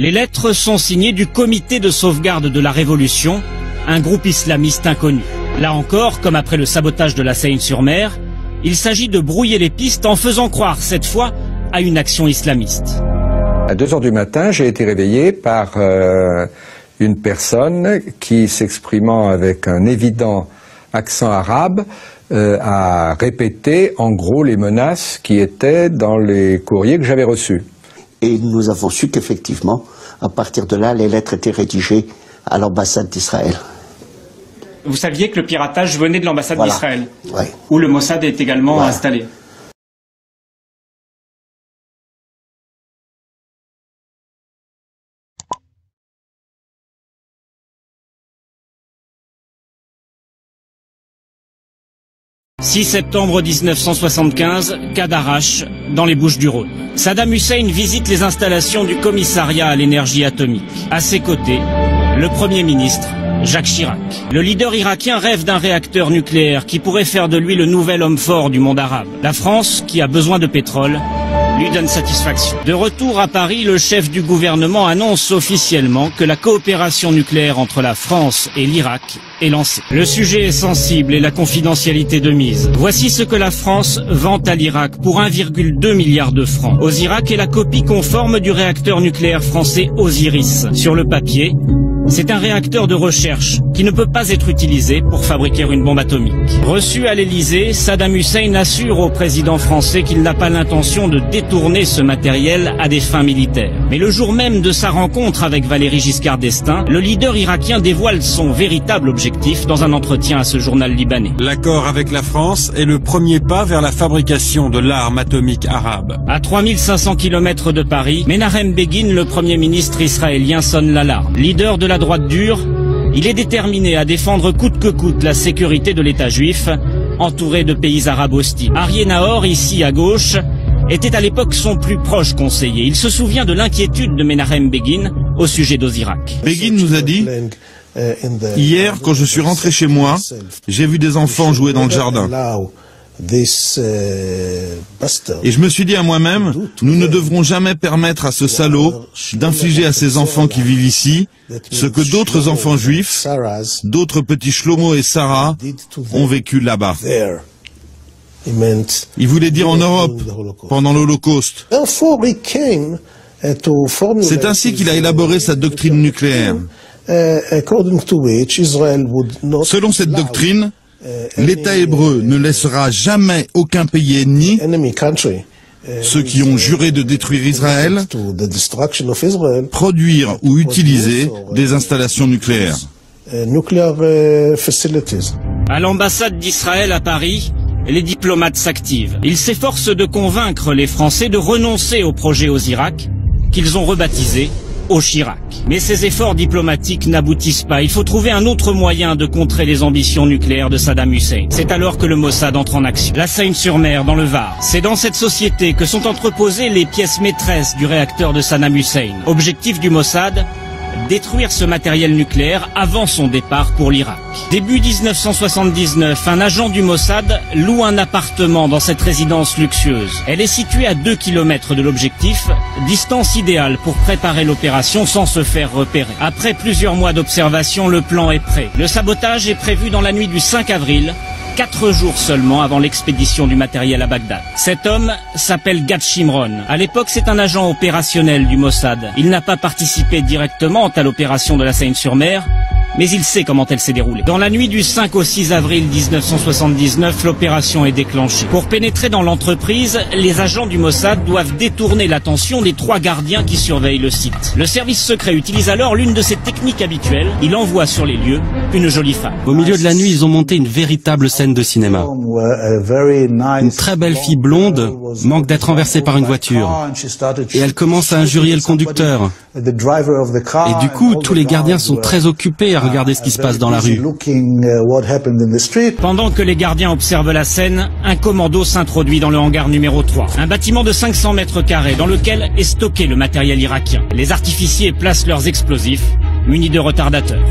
Les lettres sont signées du Comité de sauvegarde de la Révolution, un groupe islamiste inconnu. Là encore, comme après le sabotage de la Seine-sur-Mer, il s'agit de brouiller les pistes en faisant croire, cette fois, à une action islamiste. À 2 heures du matin, j'ai été réveillé par une personne qui, s'exprimant avec un évident accent arabe, a répété en gros les menaces qui étaient dans les courriers que j'avais reçus. Et nous avons su qu'effectivement, à partir de là, les lettres étaient rédigées à l'ambassade d'Israël. Vous saviez que le piratage venait de l'ambassade d'Israël, oui, où le Mossad est également installé. « 6 septembre 1975, Cadarache, dans les Bouches-du-Rhône. Saddam Hussein visite les installations du commissariat à l'énergie atomique. À ses côtés, le Premier ministre, Jacques Chirac. Le leader irakien rêve d'un réacteur nucléaire qui pourrait faire de lui le nouvel homme fort du monde arabe. La France, qui a besoin de pétrole, lui donne satisfaction. De retour à Paris, le chef du gouvernement annonce officiellement que la coopération nucléaire entre la France et l'Irak est lancée. Le sujet est sensible et la confidentialité de mise. Voici ce que la France vante à l'Irak pour 1,2 milliard de francs. Osirak est la copie conforme du réacteur nucléaire français Osiris. Sur le papier, c'est un réacteur de recherche qui ne peut pas être utilisé pour fabriquer une bombe atomique. Reçu à l'Élysée, Saddam Hussein assure au président français qu'il n'a pas l'intention de détourner ce matériel à des fins militaires. Mais le jour même de sa rencontre avec Valéry Giscard d'Estaing, le leader irakien dévoile son véritable objectif dans un entretien à ce journal libanais. L'accord avec la France est le premier pas vers la fabrication de l'arme atomique arabe. À 3500 km de Paris, Menahem Begin, le premier ministre israélien, sonne l'alarme. Leader de la droite dure, il est déterminé à défendre coûte que coûte la sécurité de l'État juif, entouré de pays arabes hostiles. Arié Nahor, ici à gauche, était à l'époque son plus proche conseiller. Il se souvient de l'inquiétude de Menahem Begin au sujet d'Osirak. Begin nous a dit: hier, quand je suis rentré chez moi, j'ai vu des enfants jouer dans le jardin. Et je me suis dit à moi-même, nous ne devrons jamais permettre à ce salaud d'infliger à ces enfants qui vivent ici ce que d'autres enfants juifs, d'autres petits Shlomo et Sarah ont vécu là-bas. Il voulait dire en Europe, pendant l'Holocauste. C'est ainsi qu'il a élaboré sa doctrine nucléaire. Selon cette doctrine, l'État hébreu ne laissera jamais aucun pays ennemi, ceux qui ont juré de détruire Israël, produire ou utiliser des installations nucléaires. À l'ambassade d'Israël à Paris, les diplomates s'activent. Ils s'efforcent de convaincre les Français de renoncer au projet Osirak, qu'ils ont rebaptisé au Chirac. Mais ces efforts diplomatiques n'aboutissent pas. Il faut trouver un autre moyen de contrer les ambitions nucléaires de Saddam Hussein. C'est alors que le Mossad entre en action. La Seine-sur-Mer, dans le Var. C'est dans cette société que sont entreposées les pièces maîtresses du réacteur de Saddam Hussein. Objectif du Mossad: détruire ce matériel nucléaire avant son départ pour l'Irak. Début 1979, un agent du Mossad loue un appartement dans cette résidence luxueuse. Elle est située à 2 km de l'objectif, distance idéale pour préparer l'opération sans se faire repérer. Après plusieurs mois d'observation, le plan est prêt. Le sabotage est prévu dans la nuit du 5 avril, 4 jours seulement avant l'expédition du matériel à Bagdad. Cet homme s'appelle Gad Shimron. À l'époque, c'est un agent opérationnel du Mossad. Il n'a pas participé directement à l'opération de la Seine-sur-Mer, mais il sait comment elle s'est déroulée. Dans la nuit du 5 au 6 avril 1979, l'opération est déclenchée. Pour pénétrer dans l'entreprise, les agents du Mossad doivent détourner l'attention des 3 gardiens qui surveillent le site. Le service secret utilise alors l'une de ses techniques habituelles. Il envoie sur les lieux une jolie femme. Au milieu de la nuit, ils ont monté une véritable scène de cinéma. Une très belle fille blonde manque d'être renversée par une voiture. Et elle commence à injurier le conducteur. Et du coup, tous les gardiens sont très occupés à regarder ce qui se passe dans la rue. Pendant que les gardiens observent la scène, un commando s'introduit dans le hangar numéro 3. Un bâtiment de 500 mètres carrés dans lequel est stocké le matériel irakien. Les artificiers placent leurs explosifs, munis de retardateurs.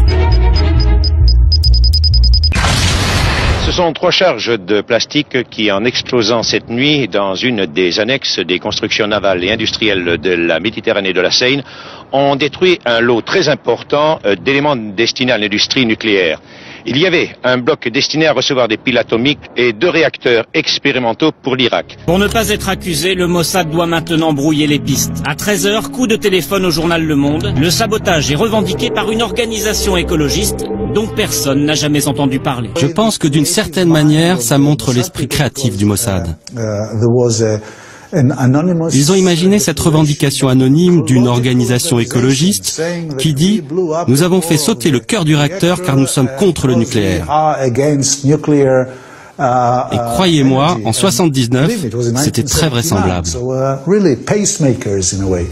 Ce sont 3 charges de plastique qui, en explosant cette nuit dans une des annexes des constructions navales et industrielles de la Méditerranée et de la Seine, ont détruit un lot très important d'éléments destinés à l'industrie nucléaire. Il y avait un bloc destiné à recevoir des piles atomiques et 2 réacteurs expérimentaux pour l'Irak. Pour ne pas être accusé, le Mossad doit maintenant brouiller les pistes. À 13h, coup de téléphone au journal Le Monde. Le sabotage est revendiqué par une organisation écologiste dont personne n'a jamais entendu parler. Je pense que d'une certaine manière, ça montre l'esprit créatif du Mossad. Ils ont imaginé cette revendication anonyme d'une organisation écologiste qui dit « Nous avons fait sauter le cœur du réacteur car nous sommes contre le nucléaire ». Et croyez-moi, en 79, c'était très vraisemblable.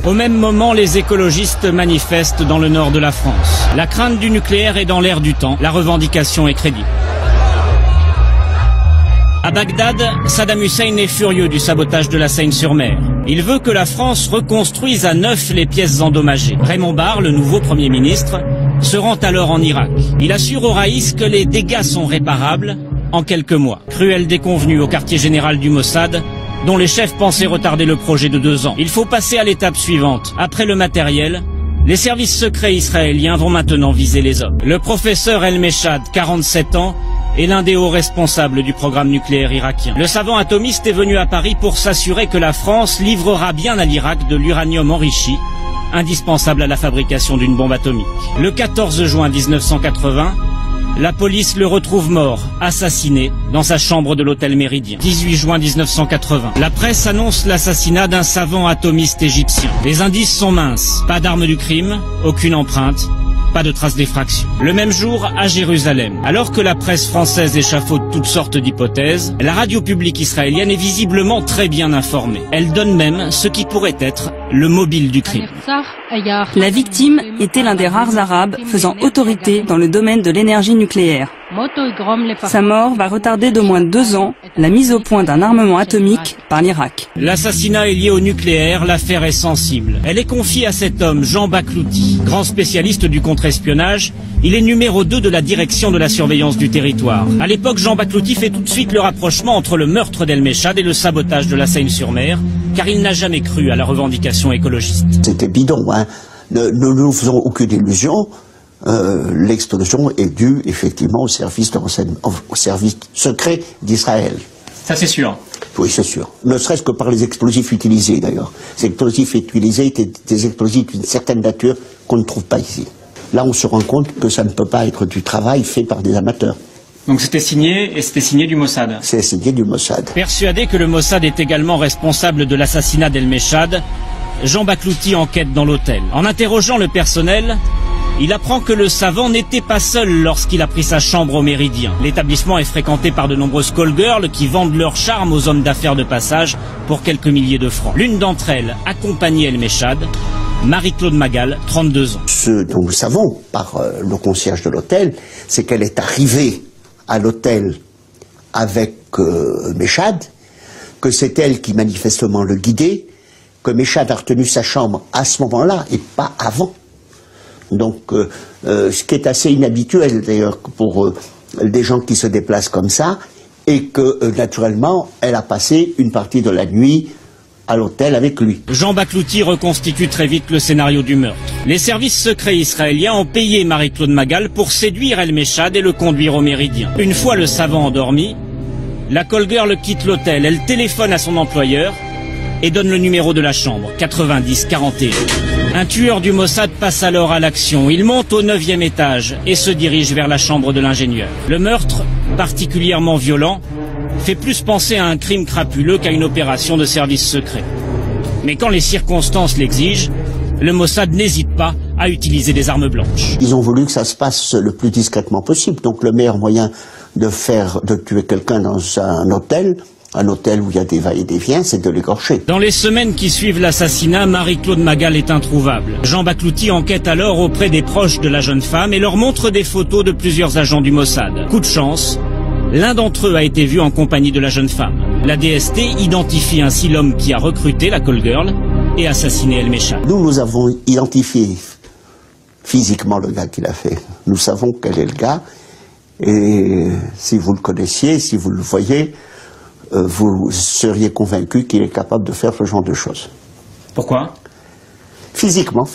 Au même moment, les écologistes manifestent dans le nord de la France. La crainte du nucléaire est dans l'air du temps. La revendication est crédible. À Bagdad, Saddam Hussein est furieux du sabotage de la Seine-sur-Mer. Il veut que la France reconstruise à neuf les pièces endommagées. Raymond Barre, le nouveau Premier ministre, se rend alors en Irak. Il assure au Raïs que les dégâts sont réparables en quelques mois. Cruelle déconvenue au quartier général du Mossad, dont les chefs pensaient retarder le projet de 2 ans. Il faut passer à l'étape suivante. Après le matériel, les services secrets israéliens vont maintenant viser les hommes. Le professeur El Meshad, 47 ans, est l'un des hauts responsables du programme nucléaire irakien. Le savant atomiste est venu à Paris pour s'assurer que la France livrera bien à l'Irak de l'uranium enrichi, indispensable à la fabrication d'une bombe atomique. Le 14 juin 1980, la police le retrouve mort, assassiné, dans sa chambre de l'hôtel Méridien. 18 juin 1980. La presse annonce l'assassinat d'un savant atomiste égyptien. Les indices sont minces. Pas d'arme du crime, aucune empreinte, pas de traces d'effraction. Le même jour, à Jérusalem, alors que la presse française échafaude toutes sortes d'hypothèses, la radio publique israélienne est visiblement très bien informée. Elle donne même ce qui pourrait être le mobile du crime. La victime était l'un des rares Arabes faisant autorité dans le domaine de l'énergie nucléaire. Sa mort va retarder d'au moins 2 ans la mise au point d'un armement atomique par l'Irak. L'assassinat est lié au nucléaire, l'affaire est sensible. Elle est confiée à cet homme, Jean Baklouti. Grand spécialiste du contre-espionnage, il est numéro 2 de la direction de la surveillance du territoire. À l'époque, Jean Baklouti fait tout de suite le rapprochement entre le meurtre d'El Meshad et le sabotage de la Seine-sur-Mer, car il n'a jamais cru à la revendication écologiste. C'était bidon, hein. Ne nous faisons aucune illusion. L'explosion est due effectivement au service secret d'Israël. Ça c'est sûr. Oui, c'est sûr. Ne serait-ce que par les explosifs utilisés d'ailleurs. Ces explosifs utilisés étaient des explosifs d'une certaine nature qu'on ne trouve pas ici. Là, on se rend compte que ça ne peut pas être du travail fait par des amateurs. Donc c'était signé, et c'était signé du Mossad. C'est signé du Mossad. Persuadé que le Mossad est également responsable de l'assassinat d'El Meshad, Jean Baklouti enquête dans l'hôtel. En interrogeant le personnel, il apprend que le savant n'était pas seul lorsqu'il a pris sa chambre au Méridien. L'établissement est fréquenté par de nombreuses call girls qui vendent leur charme aux hommes d'affaires de passage pour quelques milliers de francs. L'une d'entre elles accompagnait El Meshad, Marie-Claude Magal, 32 ans. Ce dont nous savons par le concierge de l'hôtel, c'est qu'elle est arrivée à l'hôtel avec Meshad, que c'est elle qui manifestement le guidait, que Meshad a retenu sa chambre à ce moment-là et pas avant. Donc, ce qui est assez inhabituel d'ailleurs pour des gens qui se déplacent comme ça, et que naturellement, elle a passé une partie de la nuit à l'hôtel avec lui. Jean Baklouti reconstitue très vite le scénario du meurtre. Les services secrets israéliens ont payé Marie-Claude Magal pour séduire El Meshad et le conduire au Méridien. Une fois le savant endormi, la call girl quitte l'hôtel, elle téléphone à son employeur et donne le numéro de la chambre, 90-41. Un tueur du Mossad passe alors à l'action. Il monte au 9e étage et se dirige vers la chambre de l'ingénieur. Le meurtre, particulièrement violent, fait plus penser à un crime crapuleux qu'à une opération de service secret. Mais quand les circonstances l'exigent, le Mossad n'hésite pas à utiliser des armes blanches. Ils ont voulu que ça se passe le plus discrètement possible. Donc le meilleur moyen de tuer quelqu'un dans un hôtel où il y a des va-et-vient, c'est de l'égorger. Dans les semaines qui suivent l'assassinat, Marie-Claude Magal est introuvable. Jean Baklouti enquête alors auprès des proches de la jeune femme et leur montre des photos de plusieurs agents du Mossad. Coup de chance, l'un d'entre eux a été vu en compagnie de la jeune femme. La DST identifie ainsi l'homme qui a recruté la call girl et assassiné El Meshad. Nous avons identifié physiquement le gars qui l'a fait. Nous savons quel est le gars. Et si vous le connaissiez, si vous le voyez, vous seriez convaincu qu'il est capable de faire ce genre de choses. Pourquoi? Physiquement,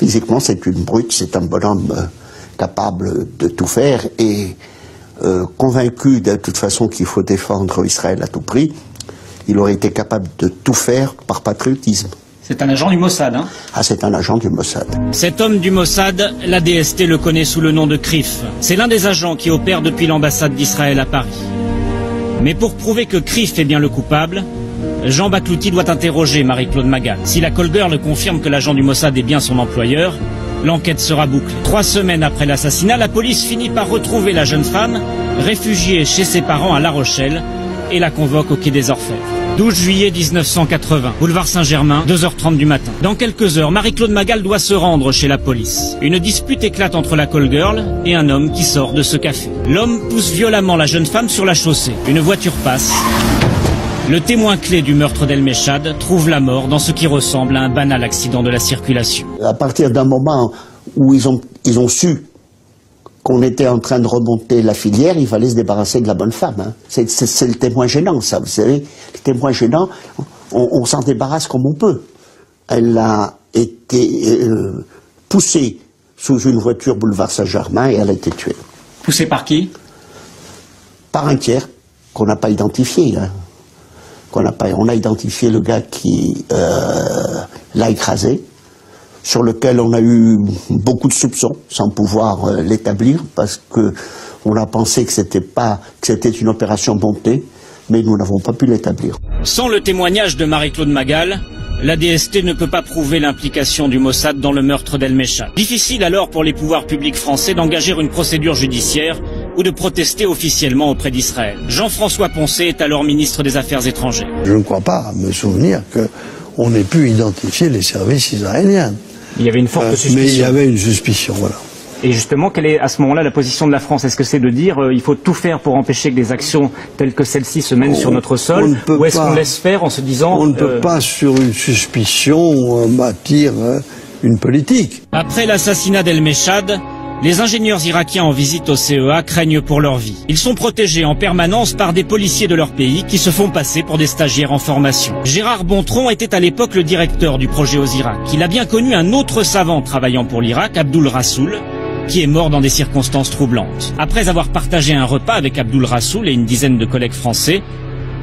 c'est une brute, c'est un bonhomme capable de tout faire et convaincu de toute façon qu'il faut défendre Israël à tout prix, il aurait été capable de tout faire par patriotisme. C'est un agent du Mossad, hein? Ah, c'est un agent du Mossad. Cet homme du Mossad, la DST le connaît sous le nom de Krif. C'est l'un des agents qui opère depuis l'ambassade d'Israël à Paris. Mais pour prouver que Krif est bien le coupable, Jean Baklouti doit interroger Marie-Claude Magal. Si la call girl confirme que l'agent du Mossad est bien son employeur, l'enquête sera bouclée. 3 semaines après l'assassinat, la police finit par retrouver la jeune femme, réfugiée chez ses parents à La Rochelle, et la convoque au quai des Orfèvres. 12 juillet 1980, boulevard Saint-Germain, 2h30 du matin. Dans quelques heures, Marie-Claude Magal doit se rendre chez la police. Une dispute éclate entre la call girl et un homme qui sort de ce café. L'homme pousse violemment la jeune femme sur la chaussée. Une voiture passe. Le témoin clé du meurtre d'El Mechad trouve la mort dans ce qui ressemble à un banal accident de la circulation. À partir d'un moment où ils ont su qu'on était en train de remonter la filière, il fallait se débarrasser de la bonne femme. Hein. C'est le témoin gênant, ça, vous savez. Le témoin gênant, on s'en débarrasse comme on peut. Elle a été poussée sous une voiture boulevard Saint-Germain et elle a été tuée. Poussée par qui? Par un tiers qu'on n'a pas identifié. Hein. On a identifié le gars qui l'a écrasé, sur lequel on a eu beaucoup de soupçons, sans pouvoir l'établir, parce que on a pensé que c'était une opération montée, mais nous n'avons pas pu l'établir. Sans le témoignage de Marie-Claude Magal, la DST ne peut pas prouver l'implication du Mossad dans le meurtre d'El Mechad. Difficile alors pour les pouvoirs publics français d'engager une procédure judiciaire ou de protester officiellement auprès d'Israël. Jean-François Poncet est alors ministre des Affaires étrangères. Je ne crois pas me souvenir qu'on ait pu identifier les services israéliens. Il y avait une forte suspicion. Mais il y avait une suspicion, voilà. Et justement, quelle est à ce moment-là la position de la France? Est-ce que c'est de dire il faut tout faire pour empêcher que des actions telles que celle-ci se mènent sur notre sol? Ou est-ce qu'on laisse faire en se disant... On ne peut pas, sur une suspicion, bâtir une politique. Après l'assassinat d'El Mechad, les ingénieurs irakiens en visite au CEA craignent pour leur vie. Ils sont protégés en permanence par des policiers de leur pays qui se font passer pour des stagiaires en formation. Gérard Bontron était à l'époque le directeur du projet Osirak. Il a bien connu un autre savant travaillant pour l'Irak, Abdul Rassoul, qui est mort dans des circonstances troublantes. Après avoir partagé un repas avec Abdul Rassoul et une dizaine de collègues français,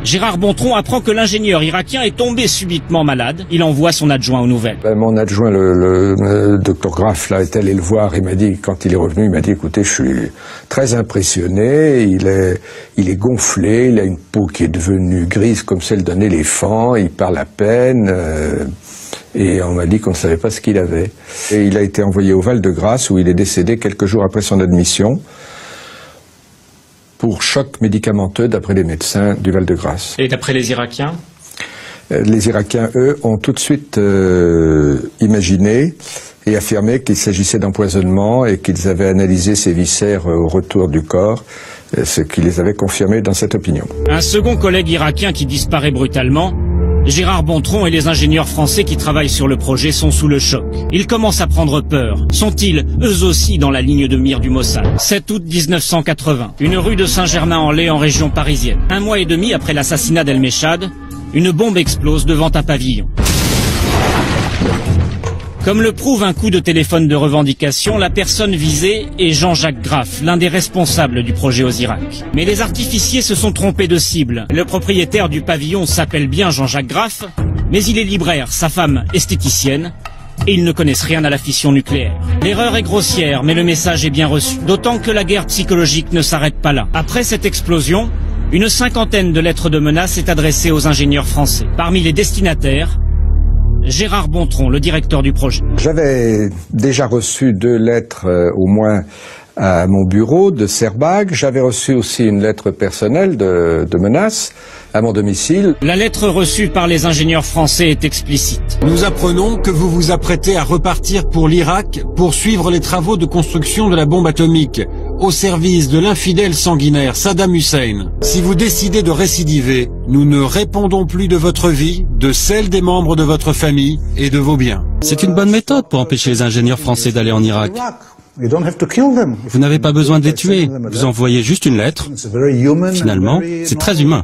Gérard Bontron apprend que l'ingénieur irakien est tombé subitement malade. Il envoie son adjoint aux nouvelles. Mon adjoint, le docteur Graff, là, est allé le voir. Il m'a dit, quand il est revenu, il m'a dit, écoutez, je suis très impressionné. Il est gonflé. Il a une peau qui est devenue grise comme celle d'un éléphant. Il parle à peine. Et on m'a dit qu'on ne savait pas ce qu'il avait. Et il a été envoyé au Val-de-Grâce où il est décédé quelques jours après son admission, pour choc médicamenteux d'après les médecins du Val-de-Grâce. Et d'après les Irakiens? Les Irakiens, eux, ont tout de suite imaginé et affirmé qu'il s'agissait d'empoisonnement et qu'ils avaient analysé ses viscères au retour du corps, ce qui les avait confirmés dans cette opinion. Un second collègue irakien qui disparaît brutalement, Gérard Bontron et les ingénieurs français qui travaillent sur le projet sont sous le choc. Ils commencent à prendre peur. Sont-ils, eux aussi, dans la ligne de mire du Mossad? 7 août 1980, une rue de Saint-Germain-en-Laye en région parisienne. 1 mois et demi après l'assassinat d'El Mechad, une bombe explose devant un pavillon. Comme le prouve un coup de téléphone de revendication, la personne visée est Jean-Jacques Graff, l'un des responsables du projet Osirak. Mais les artificiers se sont trompés de cible. Le propriétaire du pavillon s'appelle bien Jean-Jacques Graff, mais il est libraire, sa femme esthéticienne, et ils ne connaissent rien à la fission nucléaire. L'erreur est grossière, mais le message est bien reçu. D'autant que la guerre psychologique ne s'arrête pas là. Après cette explosion, une 50aine de lettres de menaces est adressée aux ingénieurs français. Parmi les destinataires, Gérard Bontron, le directeur du projet. J'avais déjà reçu 2 lettres au moins à mon bureau de Serbag. J'avais reçu aussi une lettre personnelle de menace à mon domicile. La lettre reçue par les ingénieurs français est explicite. Nous apprenons que vous vous apprêtez à repartir pour l'Irak pour suivre les travaux de construction de la bombe atomique au service de l'infidèle sanguinaire Saddam Hussein. Si vous décidez de récidiver, nous ne répondons plus de votre vie, de celle des membres de votre famille et de vos biens. C'est une bonne méthode pour empêcher les ingénieurs français d'aller en Irak. Vous n'avez pas besoin de les tuer, vous envoyez juste une lettre. Finalement, c'est très humain.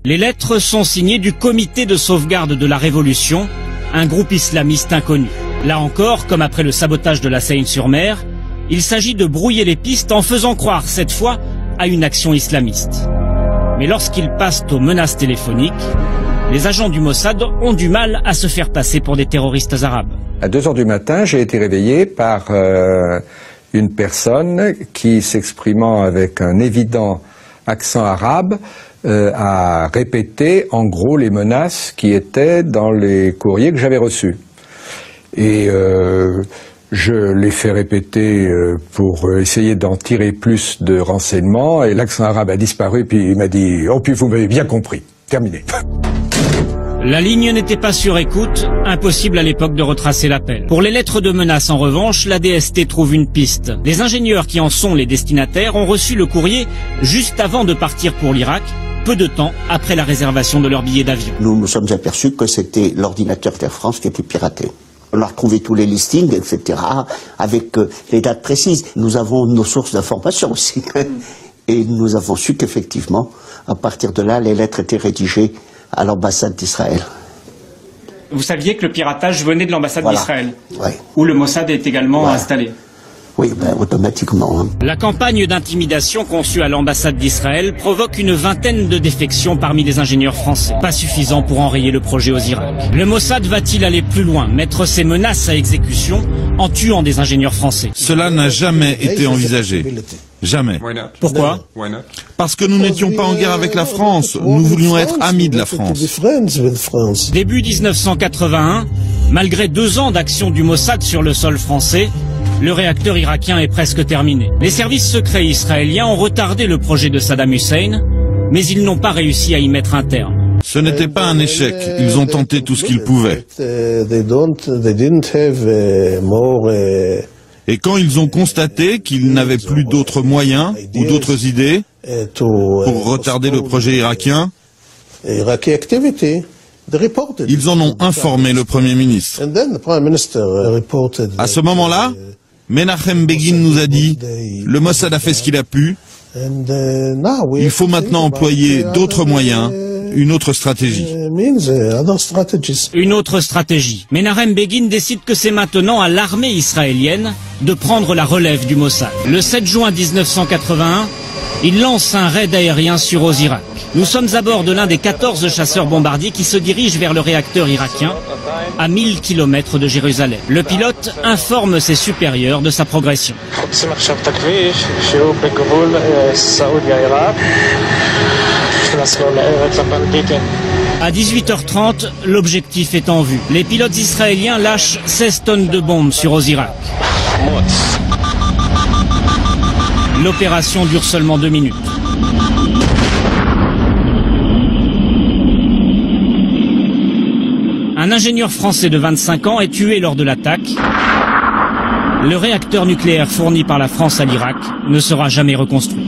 Les lettres sont signées du Comité de sauvegarde de la Révolution, un groupe islamiste inconnu. Là encore, comme après le sabotage de la Seine-sur-Mer, il s'agit de brouiller les pistes en faisant croire, cette fois, à une action islamiste. Mais lorsqu'ils passent aux menaces téléphoniques, les agents du Mossad ont du mal à se faire passer pour des terroristes arabes. À 2 heures du matin, j'ai été réveillé par une personne qui, s'exprimant avec un évident accent arabe, a répété en gros les menaces qui étaient dans les courriers que j'avais reçus. Et je l'ai fait répéter pour essayer d'en tirer plus de renseignements, et l'accent arabe a disparu, puis il m'a dit « Oh, puis vous m'avez bien compris, terminé ». La ligne n'était pas sur écoute, impossible à l'époque de retracer l'appel. Pour les lettres de menace, en revanche, la DST trouve une piste. Les ingénieurs qui en sont les destinataires ont reçu le courrier juste avant de partir pour l'Irak, peu de temps après la réservation de leur billet d'avion. Nous nous sommes aperçus que c'était l'ordinateur d'Air France qui était piraté. On a retrouvé tous les listings, etc., avec les dates précises. Nous avons nos sources d'information aussi. Et nous avons su qu'effectivement, à partir de là, les lettres étaient rédigées à l'ambassade d'Israël. Vous saviez que le piratage venait de l'ambassade d'Israël, où le Mossad est également installé. Oui, automatiquement. Hein. La campagne d'intimidation conçue à l'ambassade d'Israël provoque une vingtaine de défections parmi les ingénieurs français. Pas suffisant pour enrayer le projet aux Irak. Le Mossad va-t-il aller plus loin, mettre ses menaces à exécution en tuant des ingénieurs français? Cela n'a jamais été envisagé. Jamais. Pourquoi? Parce que nous n'étions pas en guerre avec la France. Nous voulions être amis de la France. Début 1981, malgré 2 ans d'action du Mossad sur le sol français, le réacteur irakien est presque terminé. Les services secrets israéliens ont retardé le projet de Saddam Hussein, mais ils n'ont pas réussi à y mettre un terme. Ce n'était pas un échec, ils ont tenté tout ce qu'ils pouvaient. Et quand ils ont constaté qu'ils n'avaient plus d'autres moyens ou d'autres idées pour retarder le projet irakien, ils en ont informé le Premier ministre. À ce moment-là, Menachem Begin nous a dit « Le Mossad a fait ce qu'il a pu, il faut maintenant employer d'autres moyens, une autre stratégie. » Une autre stratégie. Menachem Begin décide que c'est maintenant à l'armée israélienne de prendre la relève du Mossad. Le 7 juin 1981, il lance un raid aérien sur Osirak. Nous sommes à bord de l'un des 14 chasseurs bombardiers qui se dirigent vers le réacteur irakien, à 1000 km de Jérusalem. Le pilote informe ses supérieurs de sa progression. À 18h30, l'objectif est en vue. Les pilotes israéliens lâchent 16 tonnes de bombes sur Osirak. L'opération dure seulement 2 minutes. Un ingénieur français de 25 ans est tué lors de l'attaque. Le réacteur nucléaire fourni par la France à l'Irak ne sera jamais reconstruit.